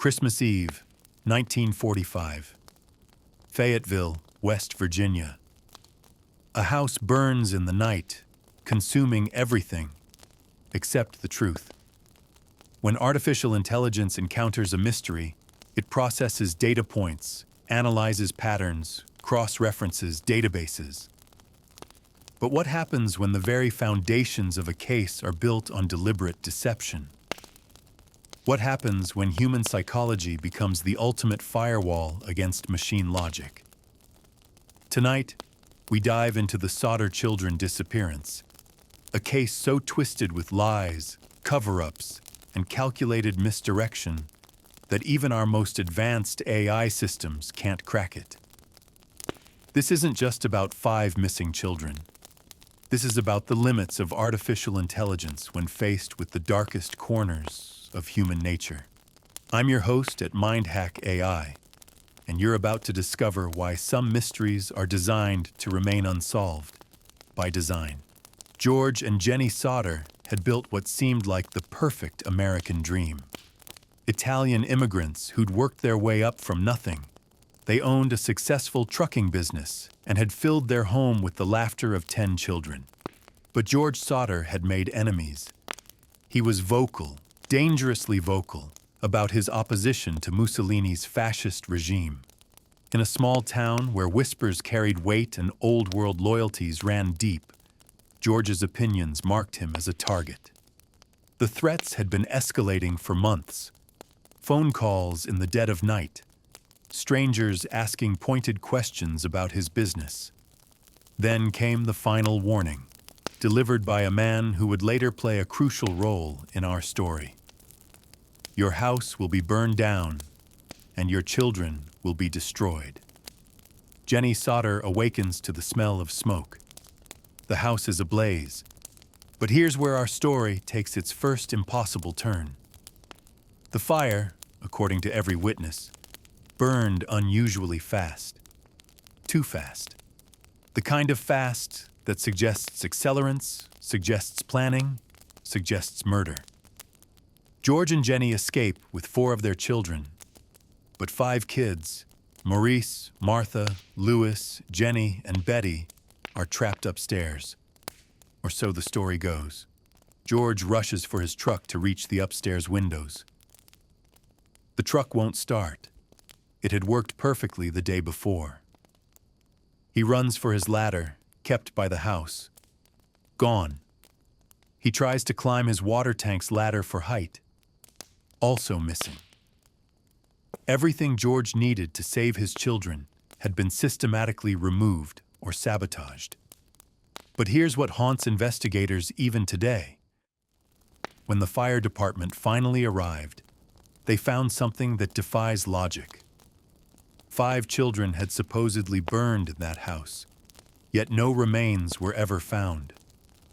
Christmas Eve, 1945. Fayetteville, West Virginia. A house burns in the night, consuming everything except the truth. When artificial intelligence encounters a mystery, it processes data points, analyzes patterns, cross-references databases. But what happens when the very foundations of a case are built on deliberate deception? What happens when human psychology becomes the ultimate firewall against machine logic? Tonight, we dive into the Sodder children disappearance, a case so twisted with lies, cover-ups, and calculated misdirection that even our most advanced AI systems can't crack it. This isn't just about 5 missing children. This is about the limits of artificial intelligence when faced with the darkest corners of human nature. I'm your host at MindHack AI, and you're about to discover why some mysteries are designed to remain unsolved by design. George and Jenny Sodder had built what seemed like the perfect American dream. Italian immigrants who'd worked their way up from nothing. They owned a successful trucking business and had filled their home with the laughter of 10 children. But George Sodder had made enemies. He was vocal, dangerously vocal, about his opposition to Mussolini's fascist regime. In a small town where whispers carried weight and old-world loyalties ran deep, George's opinions marked him as a target. The threats had been escalating for months. Phone calls in the dead of night, strangers asking pointed questions about his business. Then came the final warning, delivered by a man who would later play a crucial role in our story. Your house will be burned down, and your children will be destroyed. Jenny Sodder awakens to the smell of smoke. The house is ablaze. But here's where our story takes its first impossible turn. The fire, according to every witness, burned unusually fast. Too fast. The kind of fast that suggests accelerants, suggests planning, suggests murder. George and Jenny escape with 4 of their children, but 5 kids, Maurice, Martha, Louis, Jenny, and Betty, are trapped upstairs. Or so the story goes. George rushes for his truck to reach the upstairs windows. The truck won't start. It had worked perfectly the day before. He runs for his ladder, kept by the house. Gone. He tries to climb his water tank's ladder for height. Also missing. Everything George needed to save his children had been systematically removed or sabotaged. But here's what haunts investigators even today. When the fire department finally arrived, they found something that defies logic. 5 children had supposedly burned in that house, yet no remains were ever found.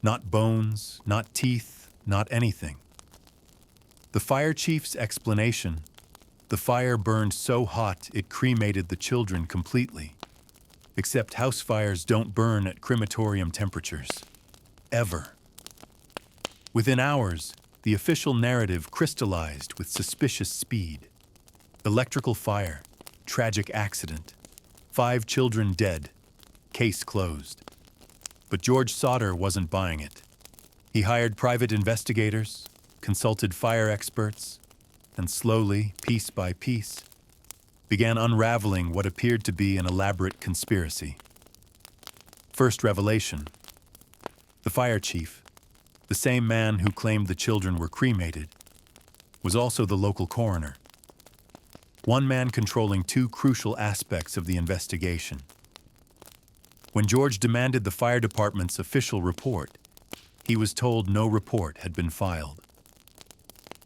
Not bones, not teeth, not anything. The fire chief's explanation: the fire burned so hot it cremated the children completely. Except house fires don't burn at crematorium temperatures. Ever. Within hours, the official narrative crystallized with suspicious speed. Electrical fire, tragic accident, 5 children dead, case closed. But George Sodder wasn't buying it. He hired private investigators, consulted fire experts, and slowly, piece by piece, began unraveling what appeared to be an elaborate conspiracy. First revelation. The fire chief, the same man who claimed the children were cremated, was also the local coroner. One man controlling 2 crucial aspects of the investigation. When George demanded the fire department's official report, he was told no report had been filed.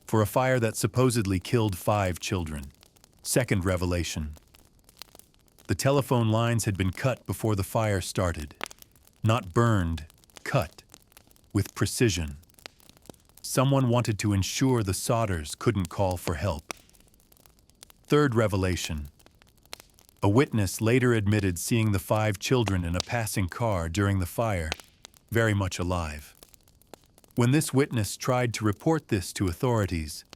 For a fire that supposedly killed 5 children. Second revelation. The telephone lines had been cut before the fire started. Not burned, cut, with precision. Someone wanted to ensure the Sodders couldn't call for help. Third revelation. A witness later admitted seeing the 5 children in a passing car during the fire, very much alive. When this witness tried to report this to authorities,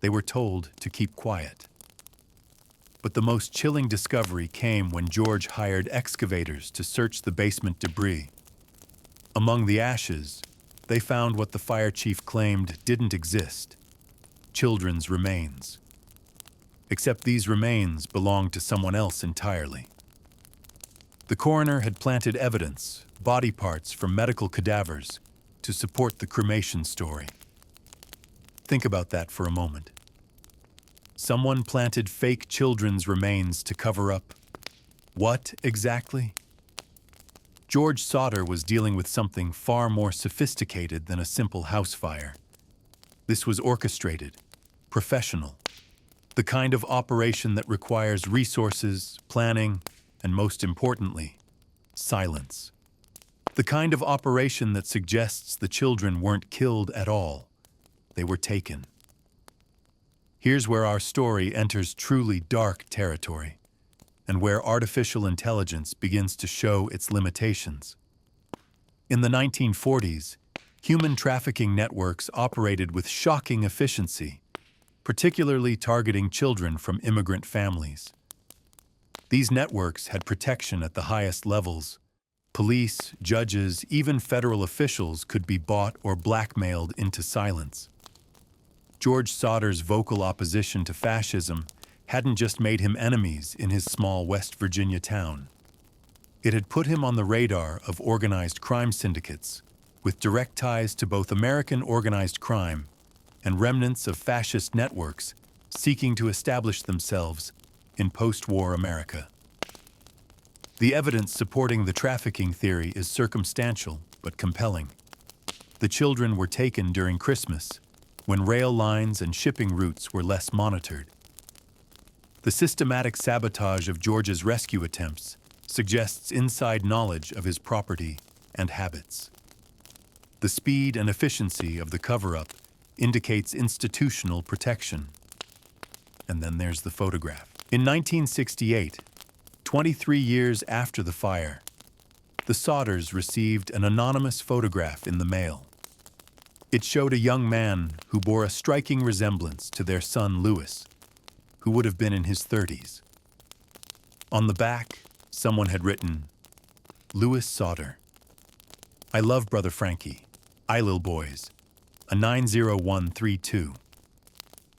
They were told to keep quiet. But the most chilling discovery came when George hired excavators to search the basement debris. Among the ashes, they found what the fire chief claimed didn't exist: children's remains. Except these remains belonged to someone else entirely. The coroner had planted evidence, body parts from medical cadavers, to support the cremation story. Think about that for a moment. Someone planted fake children's remains to cover up what exactly? George Sodder was dealing with something far more sophisticated than a simple house fire. This was orchestrated, professional, the kind of operation that requires resources, planning, and most importantly, silence. The kind of operation that suggests the children weren't killed at all. They were taken. Here's where our story enters truly dark territory, and where artificial intelligence begins to show its limitations. In the 1940s, human trafficking networks operated with shocking efficiency, particularly targeting children from immigrant families. These networks had protection at the highest levels. Police, judges, even federal officials could be bought or blackmailed into silence. George Sodder's vocal opposition to fascism hadn't just made him enemies in his small West Virginia town. It had put him on the radar of organized crime syndicates, with direct ties to both American organized crime and remnants of fascist networks seeking to establish themselves in post-war America. The evidence supporting the trafficking theory is circumstantial but compelling. The children were taken during Christmas, when rail lines and shipping routes were less monitored. The systematic sabotage of George's rescue attempts suggests inside knowledge of his property and habits. The speed and efficiency of the cover-up indicates institutional protection. And then there's the photograph. In 1968, 23 years after the fire, the Sodders received an anonymous photograph in the mail. It showed a young man who bore a striking resemblance to their son Louis, who would have been in his 30s. On the back, someone had written, "Louis Sodder. I love Brother Frankie. I lil boys. A 90132.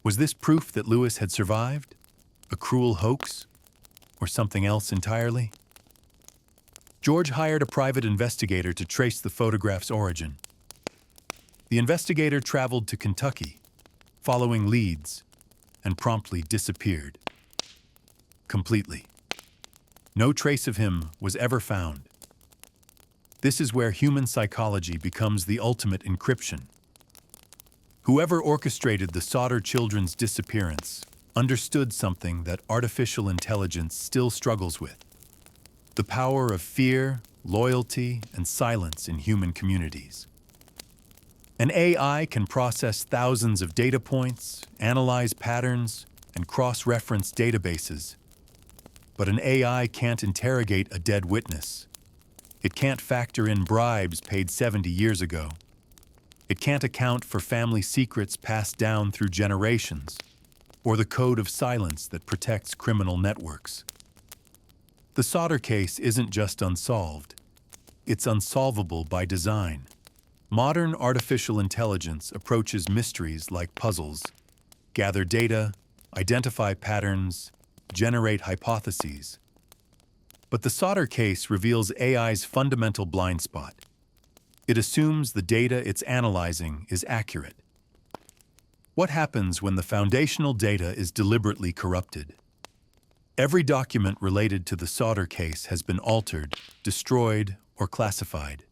Was this proof that Louis had survived? A cruel hoax? Or something else entirely? George hired a private investigator to trace the photograph's origin. The investigator traveled to Kentucky, following leads, and promptly disappeared. Completely. No trace of him was ever found. This is where human psychology becomes the ultimate encryption. Whoever orchestrated the Sodder children's disappearance understood something that artificial intelligence still struggles with: the power of fear, loyalty, and silence in human communities. An AI can process thousands of data points, analyze patterns, and cross-reference databases. But an AI can't interrogate a dead witness. It can't factor in bribes paid 70 years ago. It can't account for family secrets passed down through generations, or the code of silence that protects criminal networks. The Sodder case isn't just unsolved. It's unsolvable by design. Modern artificial intelligence approaches mysteries like puzzles: gather data, identify patterns, generate hypotheses. But the Sodder case reveals AI's fundamental blind spot. It assumes the data it's analyzing is accurate. What happens when the foundational data is deliberately corrupted? Every document related to the Sodder case has been altered, destroyed, or classified.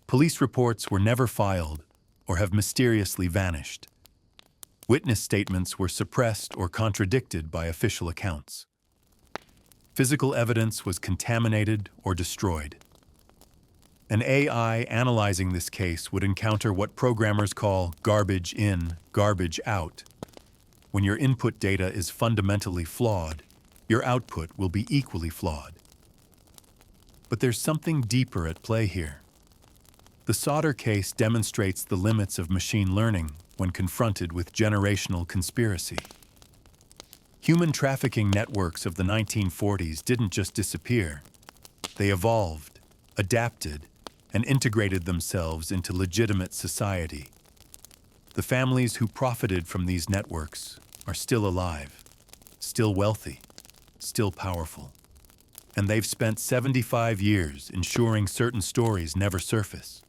Police reports were never filed or have mysteriously vanished. Witness statements were suppressed or contradicted by official accounts. Physical evidence was contaminated or destroyed. An AI analyzing this case would encounter what programmers call garbage in, garbage out. When your input data is fundamentally flawed, your output will be equally flawed. But there's something deeper at play here. The Sodder case demonstrates the limits of machine learning when confronted with generational conspiracy. Human trafficking networks of the 1940s didn't just disappear. They evolved, adapted, and integrated themselves into legitimate society. The families who profited from these networks are still alive, still wealthy, still powerful. And they've spent 75 years ensuring certain stories never surface.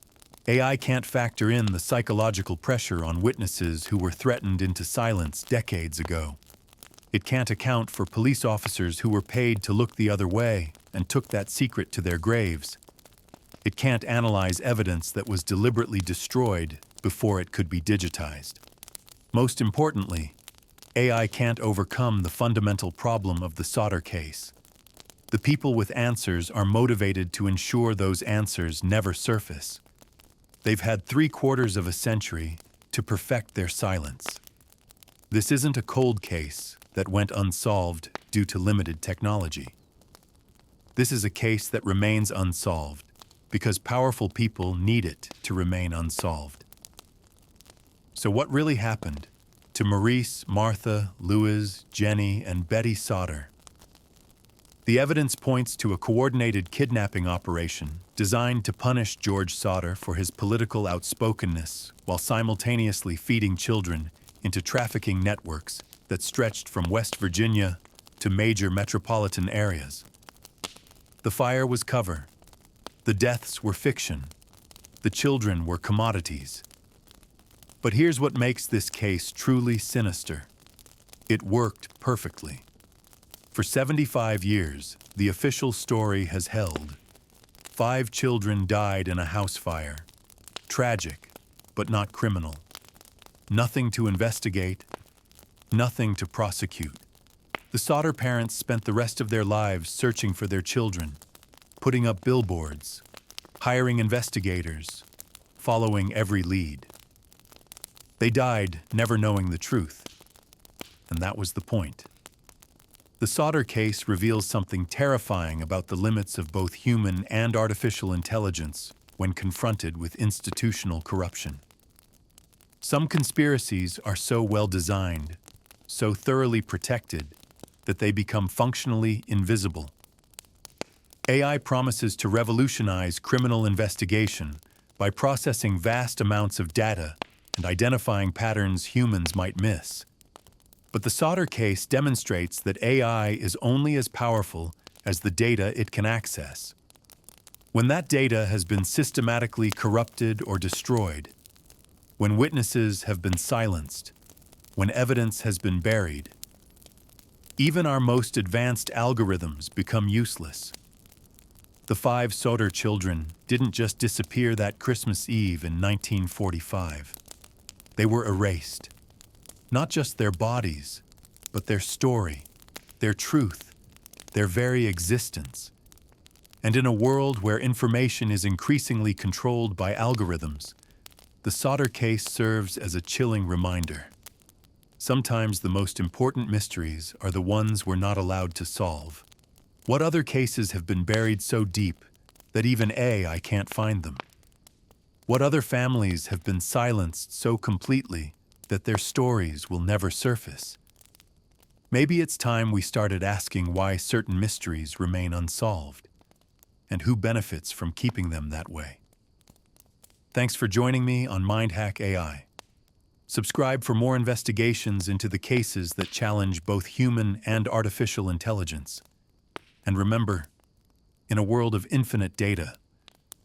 AI can't factor in the psychological pressure on witnesses who were threatened into silence decades ago. It can't account for police officers who were paid to look the other way and took that secret to their graves. It can't analyze evidence that was deliberately destroyed before it could be digitized. Most importantly, AI can't overcome the fundamental problem of the Sodder case. The people with answers are motivated to ensure those answers never surface. They've had 3/4 of a century to perfect their silence. This isn't a cold case that went unsolved due to limited technology. This is a case that remains unsolved because powerful people need it to remain unsolved. So what really happened to Maurice, Martha, Louise, Jenny, and Betty Sodder? The evidence points to a coordinated kidnapping operation designed to punish George Sodder for his political outspokenness while simultaneously feeding children into trafficking networks that stretched from West Virginia to major metropolitan areas. The fire was cover. The deaths were fiction. The children were commodities. But here's what makes this case truly sinister. It worked perfectly. For 75 years, the official story has held. 5 children died in a house fire. Tragic, but not criminal. Nothing to investigate, nothing to prosecute. The Sodder parents spent the rest of their lives searching for their children, putting up billboards, hiring investigators, following every lead. They died never knowing the truth, and that was the point. The Sodder case reveals something terrifying about the limits of both human and artificial intelligence when confronted with institutional corruption. Some conspiracies are so well designed, so thoroughly protected, that they become functionally invisible. AI promises to revolutionize criminal investigation by processing vast amounts of data and identifying patterns humans might miss. But the Sodder case demonstrates that AI is only as powerful as the data it can access. When that data has been systematically corrupted or destroyed, when witnesses have been silenced, when evidence has been buried, even our most advanced algorithms become useless. The 5 Sodder children didn't just disappear that Christmas Eve in 1945. They were erased. Not just their bodies, but their story, their truth, their very existence. And in a world where information is increasingly controlled by algorithms, the Sodder case serves as a chilling reminder. Sometimes the most important mysteries are the ones we're not allowed to solve. What other cases have been buried so deep that even AI can't find them? What other families have been silenced so completely that their stories will never surface? Maybe it's time we started asking why certain mysteries remain unsolved, and who benefits from keeping them that way. Thanks for joining me on MindHack AI. Subscribe for more investigations into the cases that challenge both human and artificial intelligence. And remember, in a world of infinite data,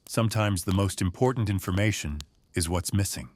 sometimes the most important information is what's missing.